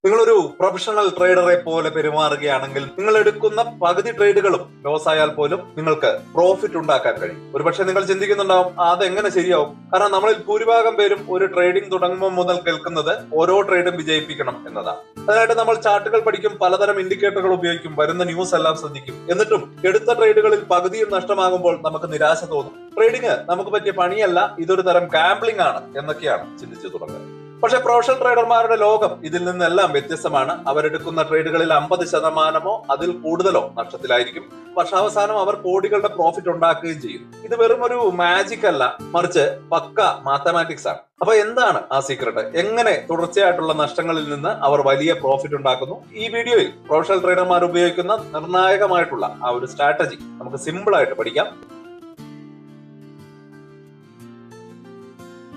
നിങ്ങളൊരു പ്രൊഫഷണൽ ട്രേഡറെ പോലെ പെരുമാറുകയാണെങ്കിൽ നിങ്ങൾ എടുക്കുന്ന പകുതി ട്രേഡുകളും ലോസ് ആയാൽ പോലും നിങ്ങൾക്ക് പ്രോഫിറ്റ് ഉണ്ടാക്കാൻ കഴിയും. ഒരുപക്ഷെ നിങ്ങൾ ചിന്തിക്കുന്നുണ്ടാവും അതെങ്ങനെ ശരിയാവും? കാരണം നമ്മളിൽ ഭൂരിഭാഗം പേരും ഒരു ട്രേഡിംഗ് തുടങ്ങുമ്പോൾ മുതൽ കേൾക്കുന്നത് ഓരോ ട്രേഡും വിജയിപ്പിക്കണം എന്നതാണ്. അതിനായിട്ട് നമ്മൾ ചാർട്ടുകൾ പഠിക്കും, പലതരം ഇൻഡിക്കേറ്ററുകൾ ഉപയോഗിക്കും, വരുന്ന ന്യൂസ് എല്ലാം ശ്രദ്ധിക്കും. എന്നിട്ടും എടുത്ത ട്രേഡുകളിൽ പകുതിയും നഷ്ടമാകുമ്പോൾ നമുക്ക് നിരാശ തോന്നും. ട്രേഡിംഗ് നമുക്ക് പറ്റിയ പണിയല്ല, ഇതൊരു തരം ഗാംബ്ലിംഗ് ആണ് എന്നൊക്കെയാണ് ചിന്തിച്ചു തുടങ്ങുന്നത്. പക്ഷെ പ്രൊഫഷണൽ ട്രേഡർമാരുടെ ലോകം ഇതിൽ നിന്നെല്ലാം വ്യത്യസ്തമാണ്. അവരെടുക്കുന്ന ട്രേഡുകളിൽ 50% അതിൽ കൂടുതലോ നഷ്ടത്തിലായിരിക്കും. വർഷാവസാനം അവർ കോടികളുടെ പ്രോഫിറ്റ് ഉണ്ടാക്കുകയും ചെയ്യും. ഇത് വെറും ഒരു മാജിക് അല്ല, മറിച്ച് പക്ക മാത്തമാറ്റിക്സ് ആണ്. അപ്പൊ എന്താണ് ആ സീക്രട്ട്? എങ്ങനെ തുടർച്ചയായിട്ടുള്ള നഷ്ടങ്ങളിൽ നിന്ന് അവർ വലിയ പ്രോഫിറ്റ് ഉണ്ടാക്കുന്നു? ഈ വീഡിയോയിൽ പ്രൊഫഷണൽ ട്രേഡർമാർ ഉപയോഗിക്കുന്ന നിർണായകമായിട്ടുള്ള ആ ഒരു സ്ട്രാറ്റജി നമുക്ക് സിമ്പിൾ ആയിട്ട് പഠിക്കാം.